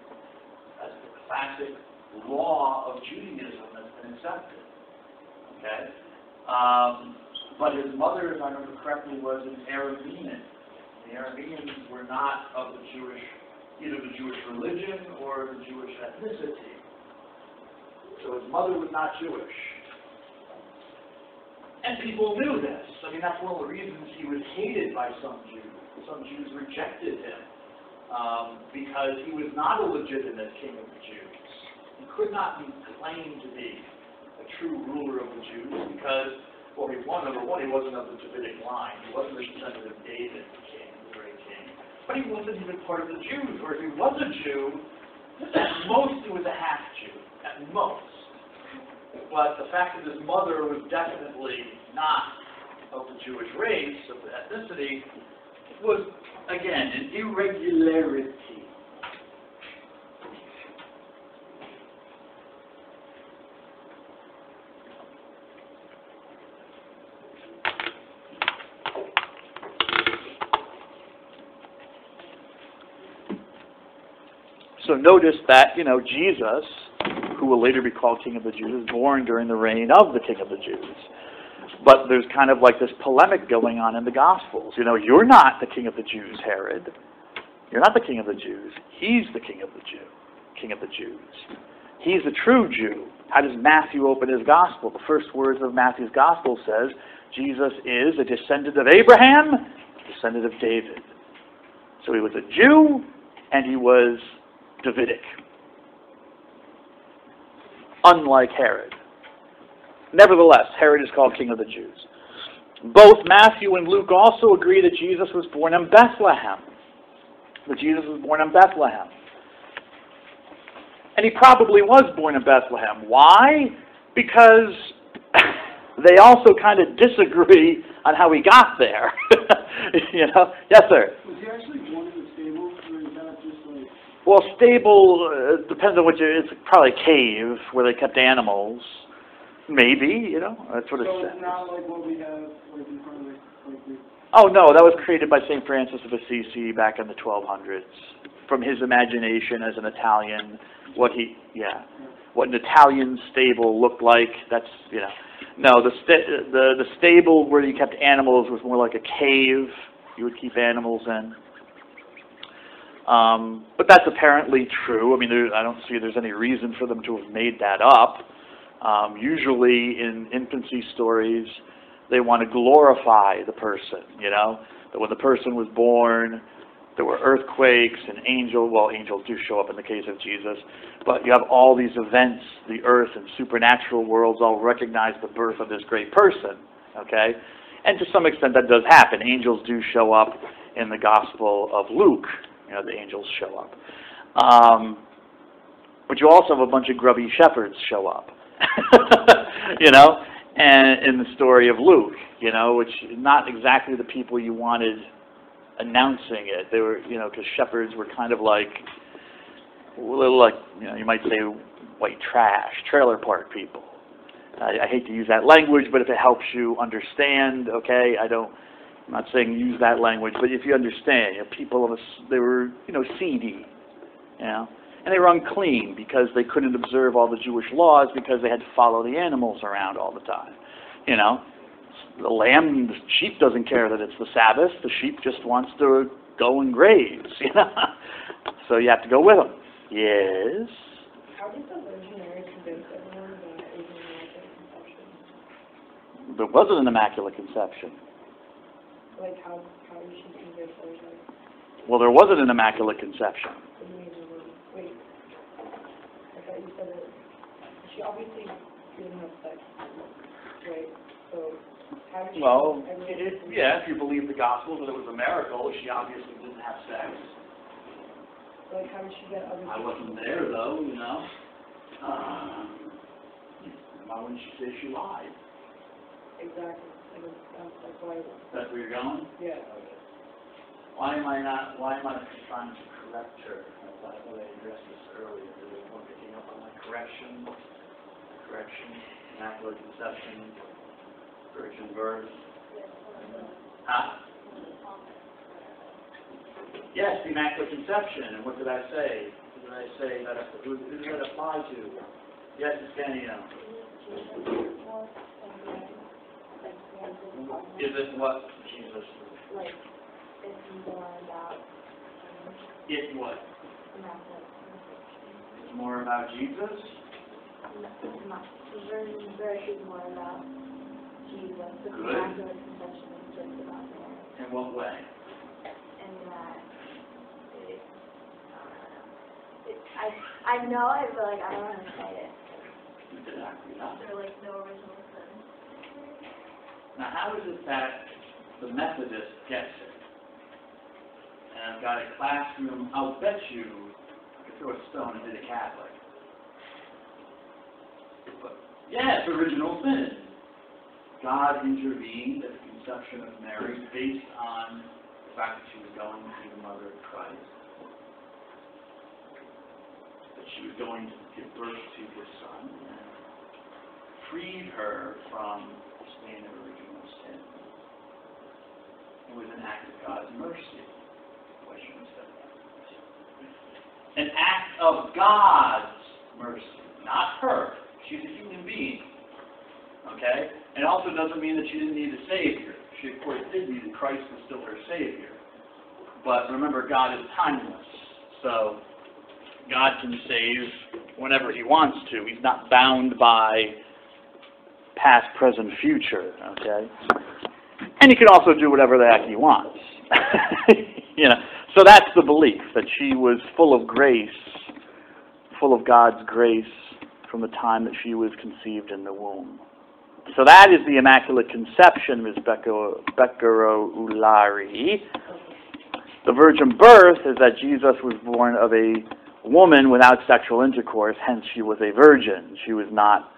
That's the classic law of Judaism that's been accepted. Okay? But his mother, if I remember correctly, was an Aramean. The Arameans were not of the Jewish, either the Jewish religion or the Jewish ethnicity. So his mother was not Jewish. And people knew this. That's one of the reasons he was hated by some Jews. Some Jews rejected him because he was not a legitimate king of the Jews. He could not be claimed to be a true ruler of the Jews because, well, number one, he wasn't of the Davidic line. He wasn't the descendant of David, the king. He but he wasn't even part of the Jews, or if he was a Jew, at most he was a half-Jew, at most. But the fact that his mother was definitely not of the Jewish race, of the ethnicity, was, again, an irregularity. So notice that, Jesus, who will later be called King of the Jews, is born during the reign of the King of the Jews. But there's kind of like this polemic going on in the Gospels. You're not the King of the Jews, Herod. You're not the King of the Jews. He's the King of the King of the Jews. He's a true Jew. How does Matthew open his Gospel? The first words of Matthew's Gospel says, Jesus is a descendant of Abraham, a descendant of David. So he was a Jew, and he was Davidic, unlike Herod. Nevertheless, Herod is called King of the Jews. Both Matthew and Luke also agree that Jesus was born in Bethlehem. That Jesus was born in Bethlehem. And he probably was born in Bethlehem. Why? Because they also kind of disagree on how he got there. Yes, sir? Was he actually born in the stable, or is that just like... Well, stable depends on which. It's probably a cave where they kept animals. Maybe, that's what it So says. it's not like what we have, like, in front of the... Oh, no, that was created by St. Francis of Assisi back in the 1200s. From his imagination as an Italian, what an Italian stable looked like. That's, No, the stable where you kept animals was more like a cave you would keep animals in. But that's apparently true. I mean, I don't see there's any reason for them to have made that up. Usually in infancy stories, they want to glorify the person, that when the person was born, there were earthquakes and angels do show up in the case of Jesus, but you have all these events, the earth and supernatural worlds all recognize the birth of this great person, okay? And to some extent that does happen. Angels do show up in the Gospel of Luke, the angels show up. But you also have a bunch of grubby shepherds show up. And in the story of Luke, which not exactly the people you wanted announcing it. They were, because shepherds were kind of like, a little like, you might say white trash, trailer park people. I hate to use that language, but if it helps you understand, okay, I'm not saying use that language, but if you understand, they were, seedy, and they were unclean because they couldn't observe all the Jewish laws because they had to follow the animals around all the time. The sheep doesn't care that it's the Sabbath. The sheep just wants to go and graze, So you have to go with them. Yes? How did the Virgin Mary convince everyone that it was an immaculate conception? There wasn't an immaculate conception. Like, how did she convince everyone? Well, there wasn't an immaculate conception. What do you mean? Wait. I thought you said that she obviously didn't have sex, right? So, how did she... Well, if you believe the Gospels that it was a miracle, she obviously didn't have sex. Like, how did she get other people? I wasn't there, though, Why wouldn't she say she lied? Exactly. That's why... That's where you're going? Yeah. Okay. Why am I trying to correct her? I thought I addressed this earlier. Did anyone picking up on that correction? Immaculate conception, virgin birth. Huh? Yes, the Immaculate Conception. And what did I say? Who did that apply to? Yes, it's Daniel. Is it what? Jesus. Like, it's more about... It what? Immaculate Conception. It's more about Jesus? The Virgin Birth is more about Jesus. The Good. Immaculate Conception is just about Mary. In what way? And that I know it, but like I don't know how to say it. There like no original sin. Now, how is it that the Methodist gets it? And and I've got a classroom, I'll bet you I could throw a stone and hit a Catholic. But, yes, original sin. God intervened at the conception of Mary based on the fact that she was going to be the mother of Christ. That she was going to give birth to his son and freed her from the stain of original sin. It was an act of God's mercy. I shouldn't have said that. An act of God's mercy, not her. She's a human being. Okay? And it also doesn't mean that she didn't need a Savior. She, of course, did need it. Christ was still her Savior. But remember, God is timeless. So, God can save whenever He wants to. He's not bound by past, present, future. Okay? And He can also do whatever the heck He wants. You know. So that's the belief, that she was full of grace, full of God's grace from the time that she was conceived in the womb. So that is the Immaculate Conception, Ms. Beccaro-Ulari. The virgin birth is that Jesus was born of a woman without sexual intercourse, hence she was a virgin. She was not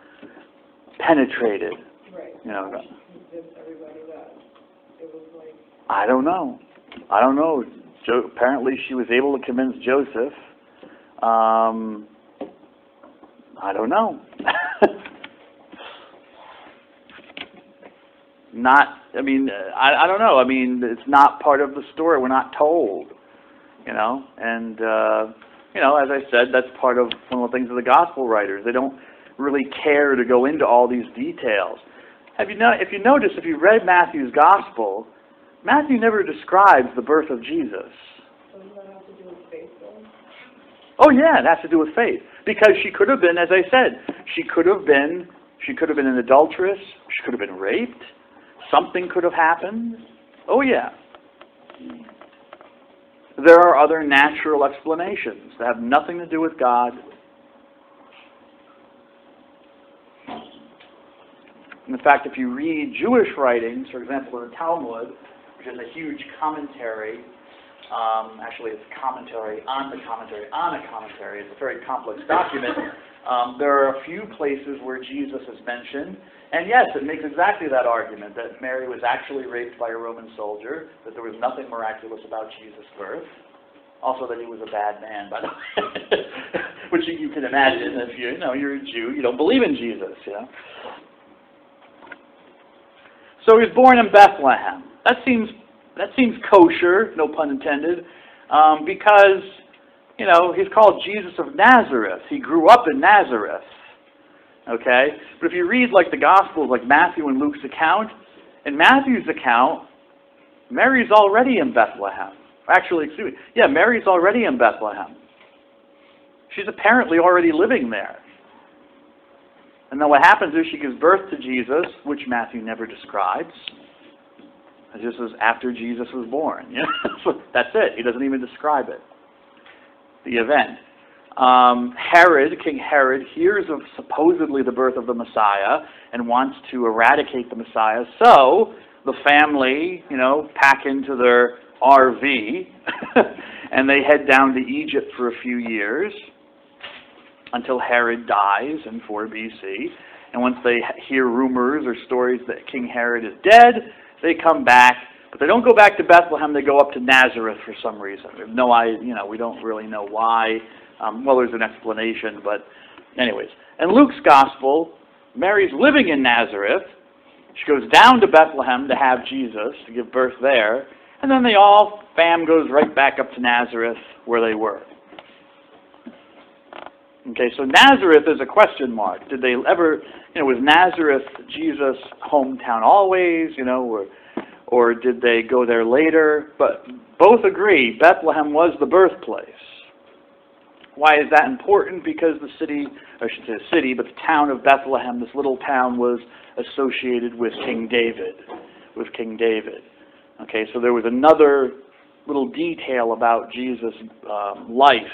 penetrated. Right. You know. Convinced everybody that it was like... I don't know. Apparently she was able to convince Joseph. I don't know. I don't know. I mean, it's not part of the story. We're not told, you know. And, you know, as I said, that's part of one of the things of the gospel writers. They don't really care to go into all these details. If you notice, if you read Matthew's gospel, Matthew never describes the birth of Jesus. Doesn't that have to do with faith, though? Oh, yeah, it has to do with faith. Because she could have been, as I said, she could have been an adulteress. She could have been raped. Something could have happened. Oh, yeah. There are other natural explanations that have nothing to do with God. In fact, if you read Jewish writings, for example, the Talmud, which is a huge commentary, actually it's a commentary on the commentary on a commentary. It's a very complex document. There are a few places where Jesus is mentioned. And yes, it makes exactly that argument, that Mary was actually raped by a Roman soldier, that there was nothing miraculous about Jesus' birth. Also that he was a bad man, by the way. Which you can imagine if you're a Jew, you don't believe in Jesus, you know. So he was born in Bethlehem. That seems kosher, no pun intended, because, you know, he's called Jesus of Nazareth. He grew up in Nazareth. Okay? But if you read like the Gospels, like Matthew and Luke's account, in Matthew's account, Mary's already in Bethlehem. Actually, excuse me. Yeah, Mary's already in Bethlehem. She's apparently already living there. And then what happens is she gives birth to Jesus, which Matthew never describes. It just says after Jesus was born. You know? That's it. He doesn't even describe it. The event. King Herod, hears of supposedly the birth of the Messiah and wants to eradicate the Messiah. So the family, you know, pack into their RV and they head down to Egypt for a few years until Herod dies in 4 BC. And once they hear rumors or stories that King Herod is dead, they come back. But they don't go back to Bethlehem. They go up to Nazareth for some reason. We don't really know why. Well, there's an explanation, but anyways. In Luke's Gospel, Mary's living in Nazareth. She goes down to Bethlehem to have Jesus, to give birth there. And then fam goes right back up to Nazareth where they were. Okay, so Nazareth is a question mark. Did they ever, was Nazareth Jesus' hometown always, or did they go there later? But both agree Bethlehem was the birthplace. Why is that important? Because the city, I shouldn't say the city, but the town of Bethlehem, this little town, was associated with King David. Okay, so there was another little detail about Jesus' life,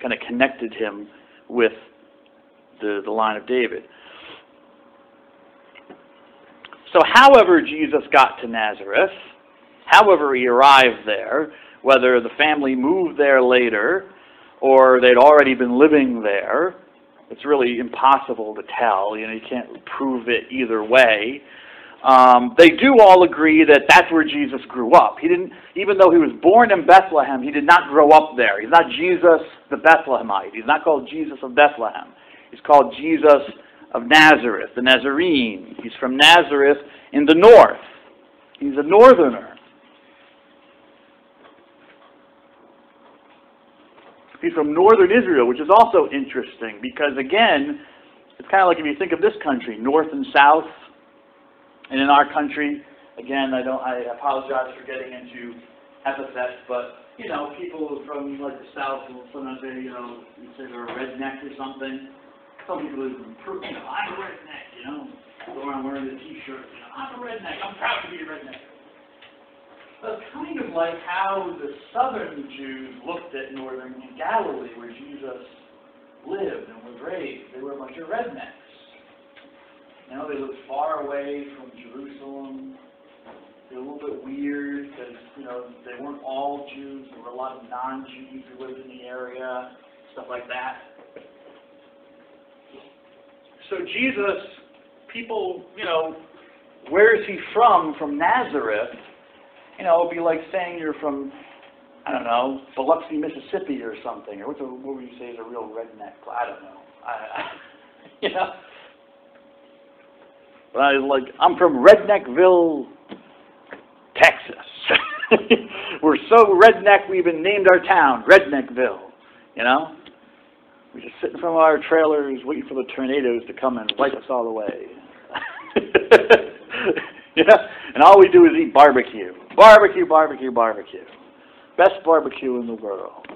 kind of connected him with the line of David. So however Jesus got to Nazareth, however he arrived there, Whether the family moved there later or they'd already been living there, it's really impossible to tell. You know, you can't prove it either way. They do all agree that that's where Jesus grew up. He didn't, even though he was born in Bethlehem, he did not grow up there. He's not Jesus the Bethlehemite. He's not called Jesus of Bethlehem. He's called Jesus of Nazareth, the Nazarene. He's from Nazareth in the north. He's a northerner. He's from northern Israel, which is also interesting because, again, it's kind of like if you think of this country, north and south. And in our country, again, I apologize for getting into epithets, but, you know, people from, like, the south will sometimes say, you know, you say they're a redneck or something. Some people, you know, I'm a redneck, you know. Go around wearing the T-shirt, you know, I'm a redneck, I'm proud to be a redneck. Well, it's kind of like how the southern Jews looked at northern Galilee, where Jesus lived and was raised. They were a bunch of rednecks. You know, they lived far away from Jerusalem. They were a little bit weird because, you know, they weren't all Jews. There were a lot of non-Jews who lived in the area, stuff like that. So Jesus, people, you know, where is he from Nazareth? You know, it would be like saying you're from, I don't know, Biloxi, Mississippi or something. Or what would you say is a real redneck? I don't know. You know? But I'm from Redneckville, Texas. We're so redneck we even named our town Redneckville. You know? We're just sitting from our trailers waiting for the tornadoes to come and wipe us all away. Yeah? And all we do is eat barbecue. Barbecue, barbecue, barbecue. Best barbecue in the world.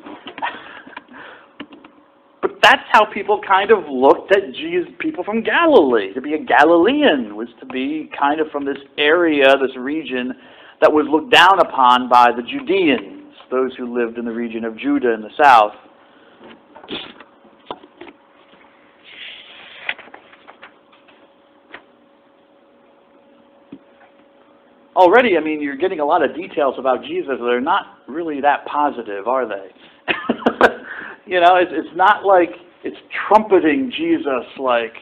But that's how people kind of looked at people from Galilee. To be a Galilean was to be kind of from this area, this region, that was looked down upon by the Judeans, those who lived in the region of Judah in the south. Already, I mean, you're getting a lot of details about Jesus. They're not really that positive, are they? You know, it's not like it's trumpeting Jesus like,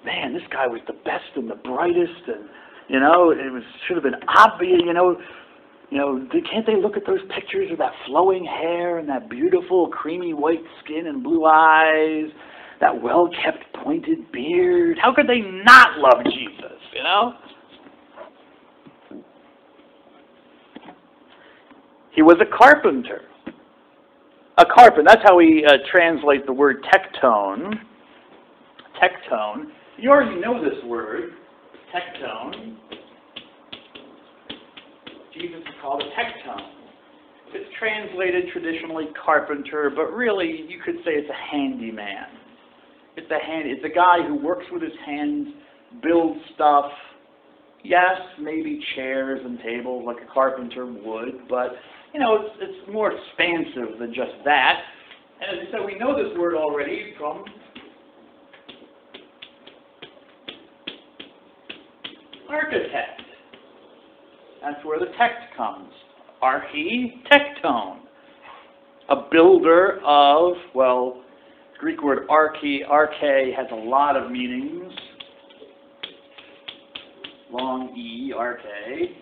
man, this guy was the best and the brightest, and, you know, should have been obvious, you know, can't they look at those pictures of that flowing hair and that beautiful creamy white skin and blue eyes, that well-kept pointed beard? How could they not love Jesus, you know? He was a carpenter. A carpenter. That's how we translate the word tectone. Tectone. You already know this word, tectone. Jesus is called a tectone. It's translated traditionally carpenter, but really you could say it's a handyman. It's a guy who works with his hands, builds stuff. Yes, maybe chairs and tables like a carpenter would, but you know, it's more expansive than just that. And as I said, we know this word already from architect. That's where the text comes. Architectone. A builder of, well, the Greek word arche has a lot of meanings. Long E, arche.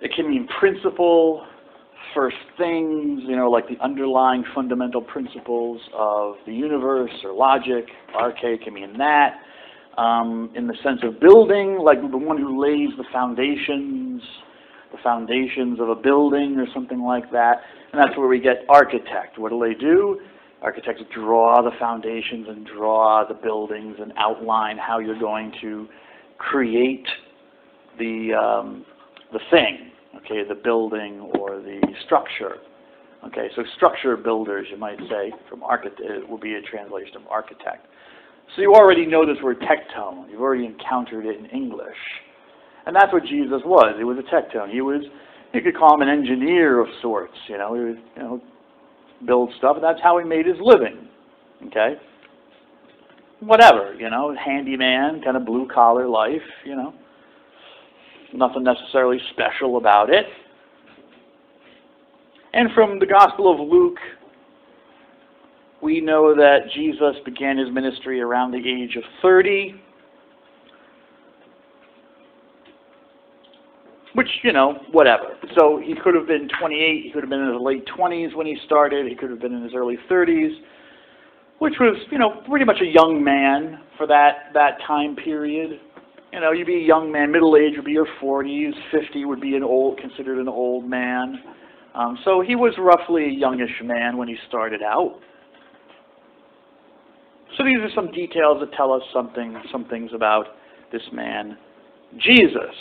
It can mean principle, first things, you know, like the underlying fundamental principles of the universe or logic. Arche can mean that. In the sense of building, like the one who lays the foundations of a building or something like that. And that's where we get architect. What do? Architects draw the foundations and draw the buildings and outline how you're going to create the thing, okay, the building or the structure. Okay, so structure builders, you might say, from architect, it will be a translation of architect. So you already know this word tectone. You've already encountered it in English. And that's what Jesus was. He was a tectone. You could call him an engineer of sorts, you know. He would, you know, build stuff, and that's how he made his living. Okay? Whatever, you know, handyman, kind of blue-collar life, you know. Nothing necessarily special about it. And from the Gospel of Luke, we know that Jesus began his ministry around the age of 30. Which, whatever. So he could have been 28, he could have been in his late 20s when he started, he could have been in his early 30s, which was, pretty much a young man for that time period. You'd be a young man, middle age would be your 40s, 50 would be considered an old man. So he was roughly a youngish man when he started out. So these are some details that tell us some things about this man, Jesus.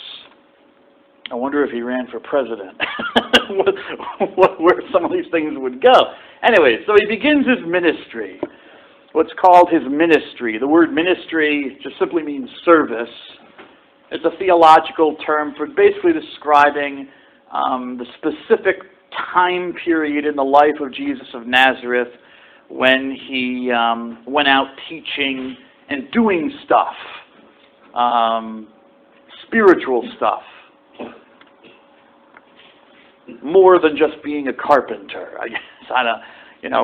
I wonder if he ran for president, where some of these things would go. Anyway, so he begins his ministry, what's called his ministry. The word ministry just simply means service. It's a theological term for basically describing the specific time period in the life of Jesus of Nazareth when he went out teaching and doing stuff, spiritual stuff. More than just being a carpenter, I guess.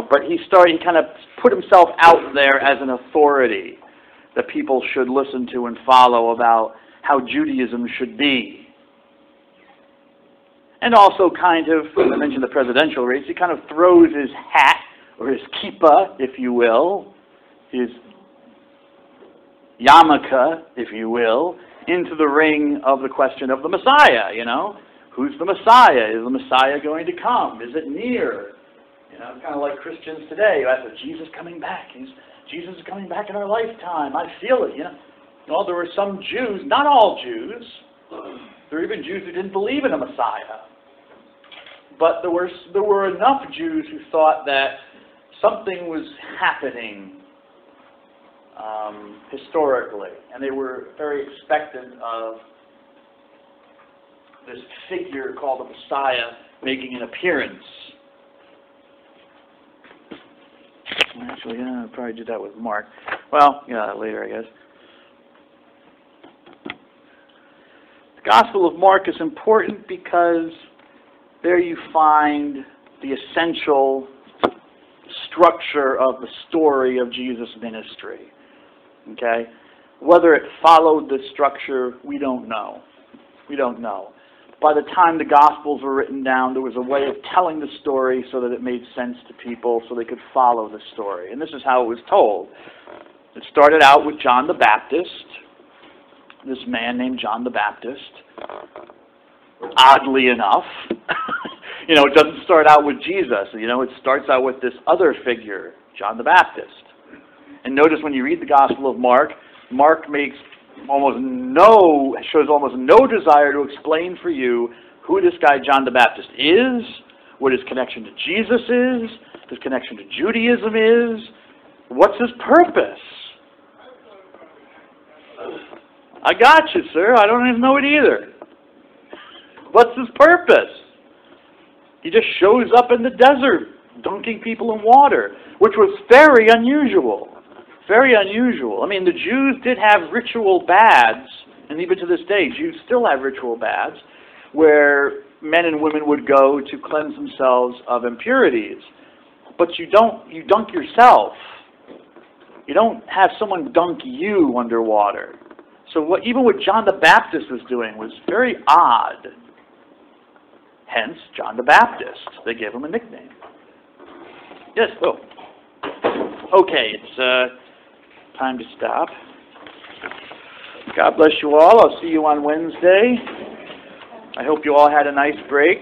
But he kind of put himself out there as an authority that people should listen to and follow about how Judaism should be. And also I mentioned the presidential race, he kind of throws his hat, or his kippah, if you will, his yarmulke, if you will, into the ring of the question of the Messiah, Who's the Messiah? Is the Messiah going to come? Is it near? It's kind of like Christians today. You ask, is Jesus coming back? Jesus is coming back in our lifetime. I feel it, Well, there were some Jews, not all Jews. There were even Jews who didn't believe in a Messiah. But there were enough Jews who thought that something was happening historically, and they were very expectant of this figure called the Messiah making an appearance. Actually, I'll probably do that with Mark. Well, later, I guess. The Gospel of Mark is important because there you find the essential structure of the story of Jesus' ministry. Okay? Whether it followed this structure, we don't know. We don't know. By the time the Gospels were written down, there was a way of telling the story so that it made sense to people so they could follow the story. And this is how it was told. It started out with John the Baptist, this man named John the Baptist. Oddly enough, it doesn't start out with Jesus. It starts out with this other figure, John the Baptist. And notice when you read the Gospel of Mark, Mark shows almost no desire to explain for you who this guy John the Baptist is, what his connection to Jesus is, his connection to Judaism is, what's his purpose. I got you, sir. I don't even know it either. What's his purpose? He just shows up in the desert, dunking people in water, which was very unusual. Very unusual. I mean, the Jews did have ritual baths, and even to this day, Jews still have ritual baths, where men and women would go to cleanse themselves of impurities. But you dunk yourself. You don't have someone dunk you underwater. So even what John the Baptist was doing was very odd. Hence, John the Baptist. They gave him a nickname. Yes, okay, it's time to stop. God bless you all. I'll see you on Wednesday. I hope you all had a nice break.